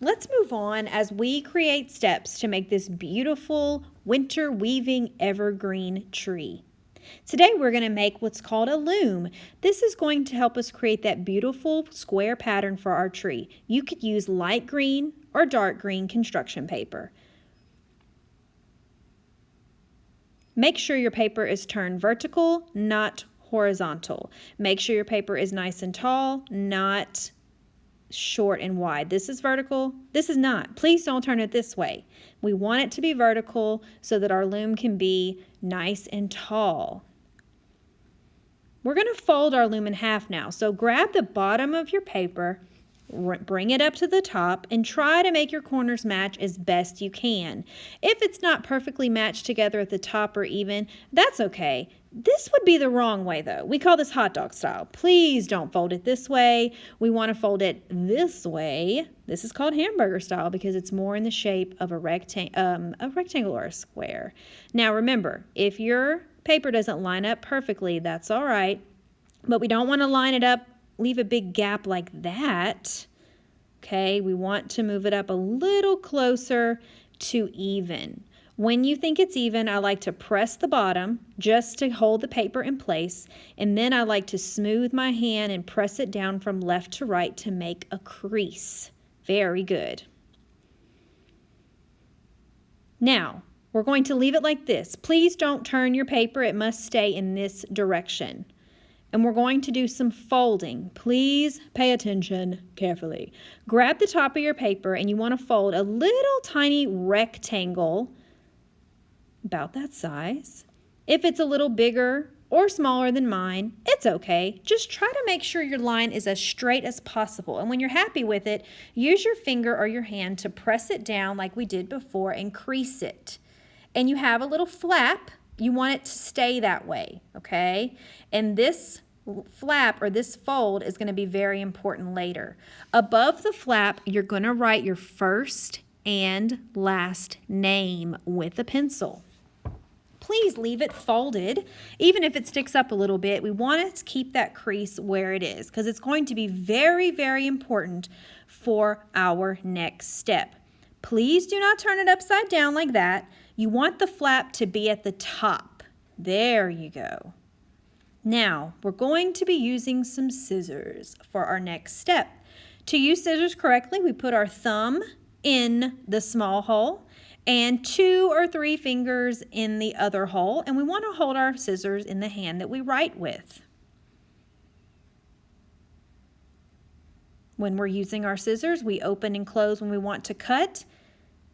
let's move on as we create steps to make this beautiful winter weaving evergreen tree. Today we're going to make what's called a loom. This is going to help us create that beautiful square pattern for our tree. You could use light green or dark green construction paper. Make sure your paper is turned vertical, not horizontal. Make sure your paper is nice and tall, not short and wide. This is vertical. This is not. Please don't turn it this way. We want it to be vertical so that our loom can be nice and tall. We're going to fold our loom in half now. So grab the bottom of your paper, bring it up to the top, and try to make your corners match as best you can. If it's not perfectly matched together at the top or even, that's okay. This would be the wrong way though. We call this hot dog style. Please don't fold it this way. We want to fold it this way. This is called hamburger style because it's more in the shape of a rectangle or a square. Now remember, if your paper doesn't line up perfectly, that's all right. But we don't want to line it up, leave a big gap like that. Okay, we want to move it up a little closer to even. When you think it's even, I like to press the bottom just to hold the paper in place, and then I like to smooth my hand and press it down from left to right to make a crease. Very good. Now, we're going to leave it like this. Please don't turn your paper. It must stay in this direction. And we're going to do some folding. Please pay attention carefully. Grab the top of your paper and you want to fold a little tiny rectangle about that size. If it's a little bigger or smaller than mine, it's okay. Just try to make sure your line is as straight as possible. And when you're happy with it, use your finger or your hand to press it down like we did before and crease it. And you have a little flap. You want it to stay that way, okay? And this flap or this fold is going to be very important later. Above the flap, you're going to write your first and last name with a pencil. Please leave it folded. Even if it sticks up a little bit, we want to keep that crease where it is because it's going to be very, very important for our next step. Please do not turn it upside down like that. You want the flap to be at the top. There you go. Now, we're going to be using some scissors for our next step. To use scissors correctly, we put our thumb in the small hole and 2 or 3 fingers in the other hole, and we want to hold our scissors in the hand that we write with. When we're using our scissors, we open and close when we want to cut,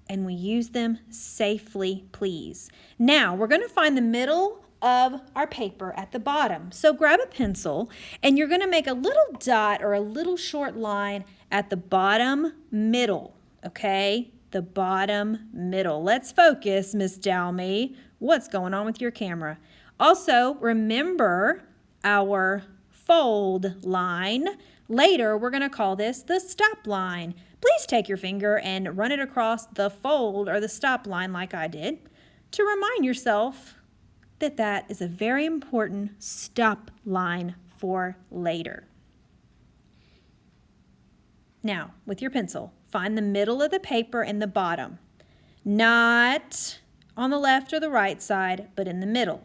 and we use them safely, please. Now, we're going to find the middle of our paper at the bottom. So grab a pencil, and you're going to make a little dot or a little short line at the bottom middle, okay? The bottom middle. Let's focus, Miss Dalmy. What's going on with your camera? Also, remember our fold line. Later, we're going to call this the stop line. Please take your finger and run it across the fold or the stop line like I did to remind yourself that that is a very important stop line for later. Now, with your pencil, find the middle of the paper in the bottom. Not on the left or the right side, but in the middle.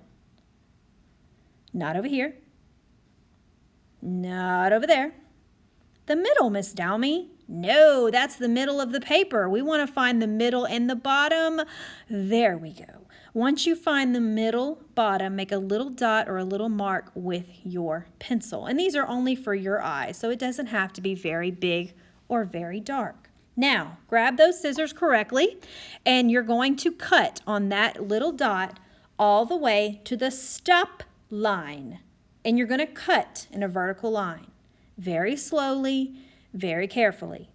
Not over here. Not over there. The middle, Miss Dalmy. No, that's the middle of the paper. We want to find the middle and the bottom. There we go. Once you find the middle bottom, make a little dot or a little mark with your pencil. And these are only for your eyes, so it doesn't have to be very big or very dark. Now, grab those scissors correctly, and you're going to cut on that little dot all the way to the stop line. And you're going to cut in a vertical line, very slowly, very carefully,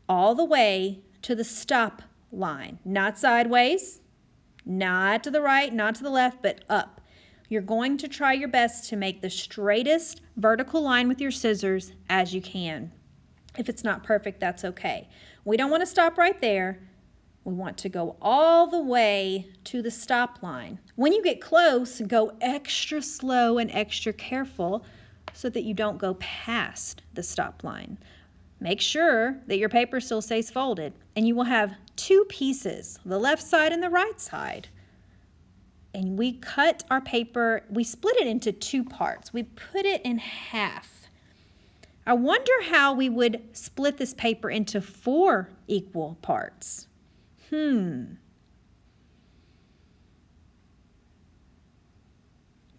all the way to the stop line. Not sideways, not to the right, not to the left, but up. You're going to try your best to make the straightest vertical line with your scissors as you can. If it's not perfect, that's okay. We don't want to stop right there. We want to go all the way to the stop line. When you get close, go extra slow and extra careful so that you don't go past the stop line. Make sure that your paper still stays folded, and you will have two pieces, the left side and the right side. And we cut our paper, we split it into two parts. We put it in half. I wonder how we would split this paper into 4 equal parts.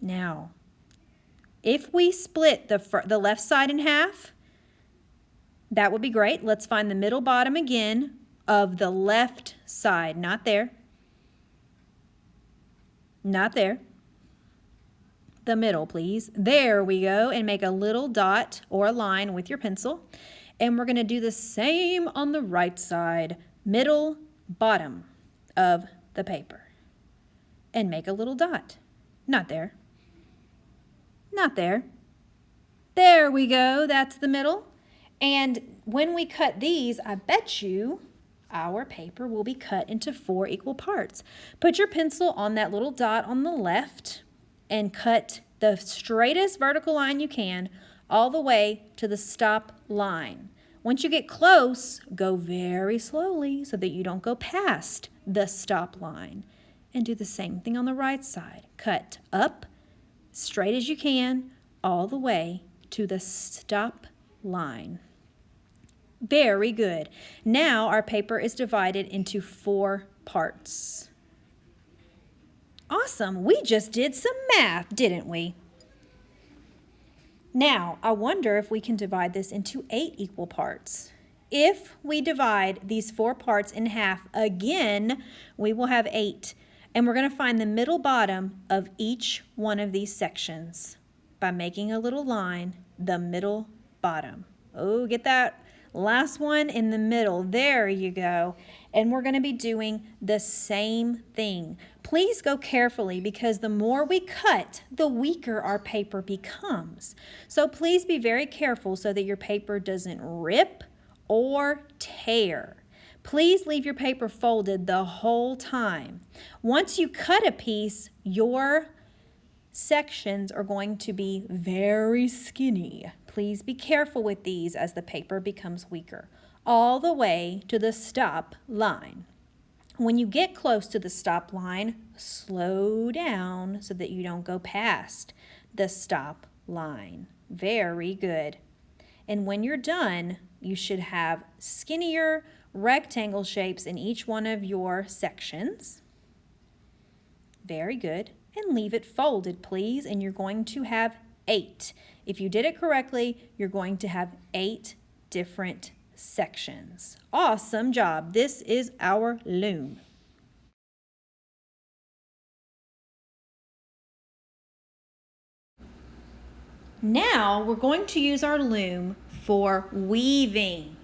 Now, if we split the left side in half, that would be great. Let's find the middle bottom again of the left side. Not there. Not there. The middle, please. There we go. And make a little dot or a line with your pencil. And we're going to do the same on the right side. Middle, bottom of the paper. And make a little dot. Not there. Not there. There we go. That's the middle. And when we cut these, I bet you our paper will be cut into 4 equal parts. Put your pencil on that little dot on the left and cut the straightest vertical line you can all the way to the stop line. Once you get close, go very slowly so that you don't go past the stop line. And do the same thing on the right side. Cut up, straight as you can, all the way to the stop line. Very good. Now our paper is divided into 4 parts. Awesome. We just did some math, didn't we? Now, I wonder if we can divide this into 8 equal parts. If we divide these 4 parts in half again, we will have 8. And we're going to find the middle bottom of each one of these sections by making a little line, the middle bottom. Oh, get that last one in the middle. There you go. And we're going to be doing the same thing. Please go carefully because the more we cut, the weaker our paper becomes. So please be very careful so that your paper doesn't rip or tear. Please leave your paper folded the whole time. Once you cut a piece, your sections are going to be very skinny. Please be careful with these as the paper becomes weaker, all the way to the stop line. When you get close to the stop line, slow down so that you don't go past the stop line. Very good. And when you're done, you should have skinnier rectangle shapes in each one of your sections. Very good. And leave it folded, please. And you're going to have 8. If you did it correctly, you're going to have 8 different sections. Awesome job. This is our loom. Now we're going to use our loom for weaving.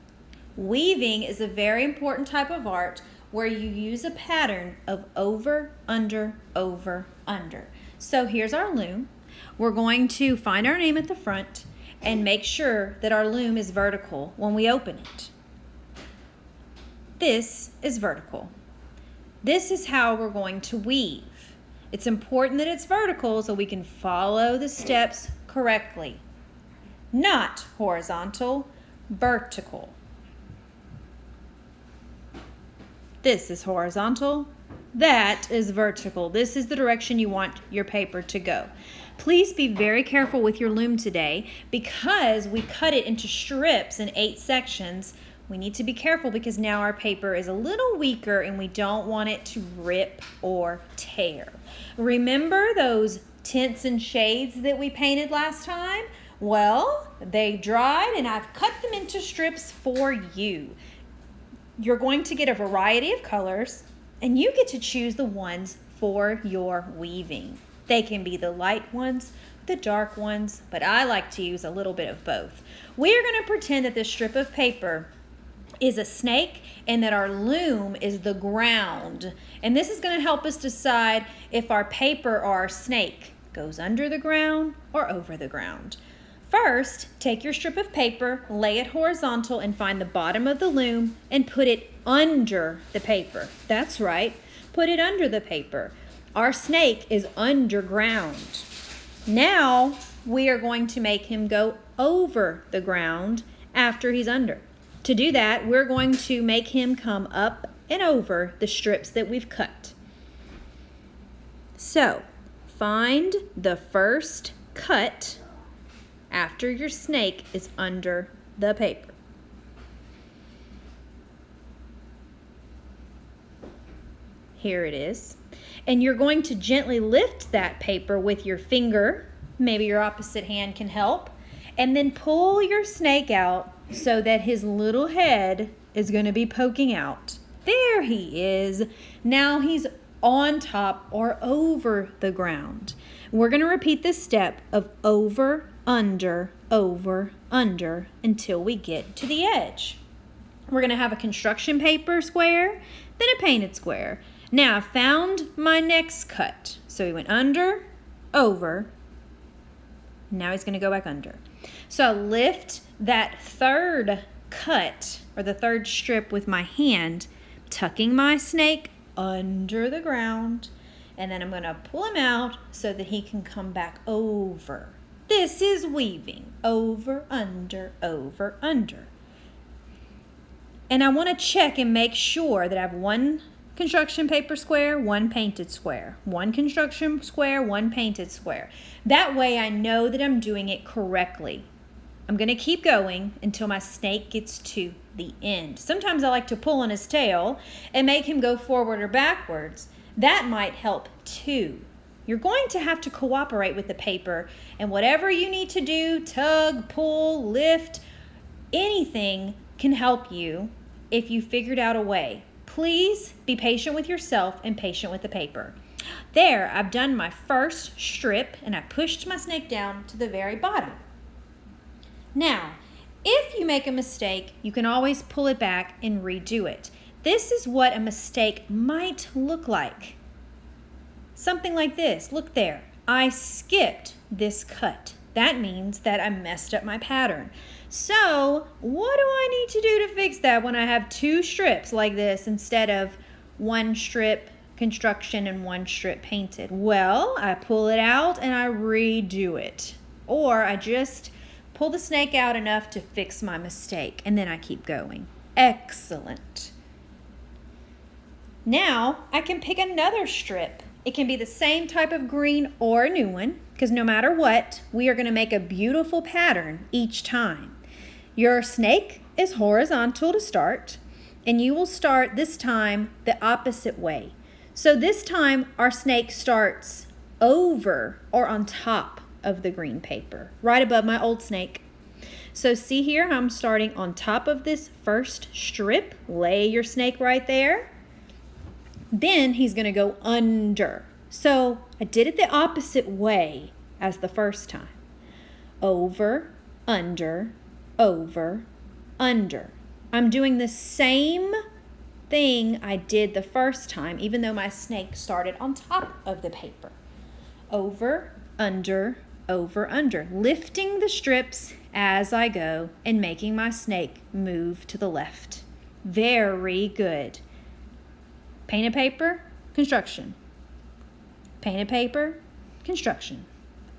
Weaving is a very important type of art where you use a pattern of over, under, over, under. So here's our loom. We're going to find our name at the front and make sure that our loom is vertical when we open it. This is vertical. This is how we're going to weave. It's important that it's vertical so we can follow the steps correctly. Not horizontal, vertical. This is horizontal. That is vertical. This is the direction you want your paper to go. Please be very careful with your loom today because we cut it into strips in 8 sections. We need to be careful because now our paper is a little weaker and we don't want it to rip or tear. Remember those tints and shades that we painted last time? Well, they dried and I've cut them into strips for you. You're going to get a variety of colors and you get to choose the ones for your weaving. They can be the light ones, the dark ones, but I like to use a little bit of both. We're going to pretend that this strip of paper is a snake and that our loom is the ground. And this is going to help us decide if our paper or our snake goes under the ground or over the ground. First, take your strip of paper, lay it horizontal, and find the bottom of the loom and put it under the paper. That's right, put it under the paper. Our snake is underground. Now, we are going to make him go over the ground after he's under. To do that, we're going to make him come up and over the strips that we've cut. So, find the first cut after your snake is under the paper. Here it is. And you're going to gently lift that paper with your finger. Maybe your opposite hand can help. And then pull your snake out so that his little head is going to be poking out. There he is. Now he's on top or over the ground. We're going to repeat this step of over, under, until we get to the edge. We're going to have a construction paper square, then a painted square. Now I found my next cut. So he went under, over. Now he's going to go back under. So I lift that third cut or the third strip with my hand, tucking my snake under the ground, and then I'm going to pull him out so that he can come back over. This is weaving. Over, under, under. And I want to check and make sure that I have one construction paper square, one painted square. One construction square, one painted square. That way I know that I'm doing it correctly. I'm going to keep going until my snake gets to the end. Sometimes I like to pull on his tail and make him go forward or backwards. That might help too. You're going to have to cooperate with the paper, and whatever you need to do, tug, pull, lift, anything can help you if you figured out a way. Please be patient with yourself and patient with the paper. There, I've done my first strip and I pushed my snake down to the very bottom. Now, if you make a mistake, you can always pull it back and redo it. This is what a mistake might look like. Something like this. Look there. I skipped this cut. That means that I messed up my pattern. So, what do I need to do to fix that when I have two strips like this instead of one strip construction and one strip painted? Well, I pull it out and I redo it. Or I just pull the snake out enough to fix my mistake, and then I keep going. Excellent. Now, I can pick another strip. It can be the same type of green or a new one, because no matter what, we are going to make a beautiful pattern each time. Your snake is horizontal to start, and you will start this time the opposite way. So this time, our snake starts over or on top of the green paper, right above my old snake. So see here, I'm starting on top of this first strip. Lay your snake right there. Then he's going to go under. So I did it the opposite way as the first time. Over, under, under. I'm doing the same thing I did the first time, even though my snake started on top of the paper. Over, under, under. Lifting the strips as I go and making my snake move to the left. Very good. Painted paper, construction. Painted paper, construction.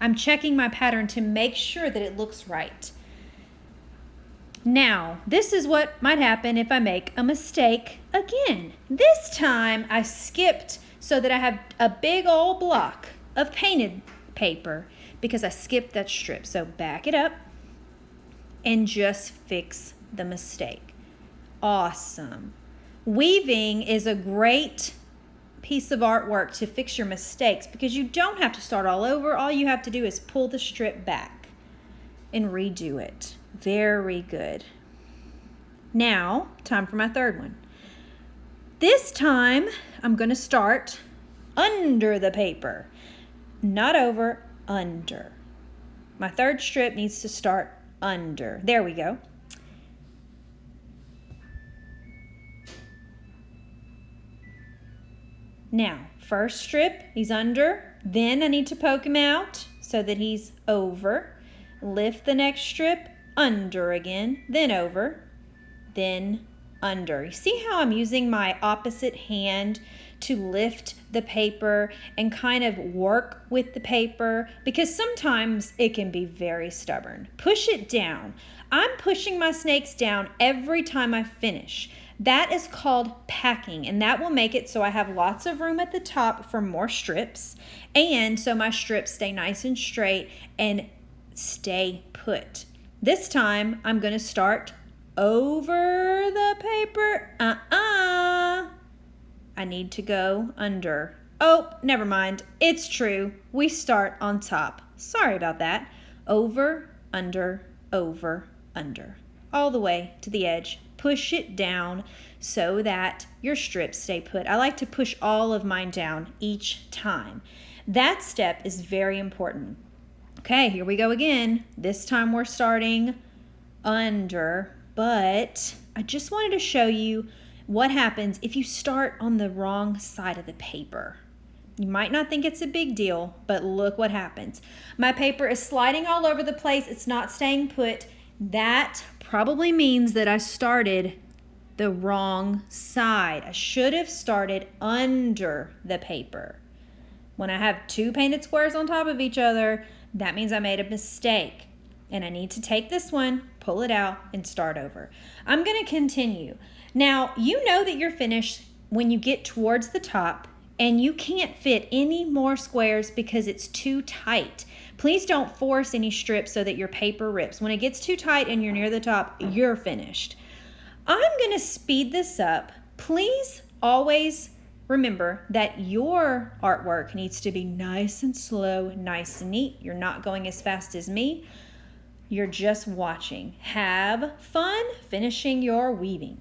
I'm checking my pattern to make sure that it looks right. Now, this is what might happen if I make a mistake again. This time I skipped so that I have a big old block of painted paper because I skipped that strip. So back it up and just fix the mistake. Awesome. Weaving is a great piece of artwork to fix your mistakes because you don't have to start all over. All you have to do is pull the strip back and redo it. Very good. Now, time for my third one. This time, I'm going to start under the paper. Not over, under. My third strip needs to start under. There we go. Now, first strip, he's under. Then I need to poke him out so that he's over. Lift the next strip, under again, then over, then under. You see how I'm using my opposite hand to lift the paper and kind of work with the paper because sometimes it can be very stubborn. Push it down. I'm pushing my snakes down every time I finish. That is called packing, and that will make it so I have lots of room at the top for more strips, and so my strips stay nice and straight and stay put. This time, I'm going to start over the paper. I need to go under. Oh, never mind. It's true. We start on top. Sorry about that. Over, under, all the way to the edge. Push it down so that your strips stay put. I like to push all of mine down each time. That step is very important. Okay, here we go again. This time we're starting under, but I just wanted to show you what happens if you start on the wrong side of the paper. You might not think it's a big deal, but look what happens. My paper is sliding all over the place. It's not staying put. That probably means that I started the wrong side. I should have started under the paper. When I have two painted squares on top of each other, that means I made a mistake. And I need to take this one, pull it out, and start over. I'm going to continue. Now, you know that you're finished when you get towards the top and you can't fit any more squares because it's too tight. Please don't force any strips so that your paper rips. When it gets too tight and you're near the top, you're finished. I'm going to speed this up. Please always remember that your artwork needs to be nice and slow, nice and neat. You're not going as fast as me. You're just watching. Have fun finishing your weaving.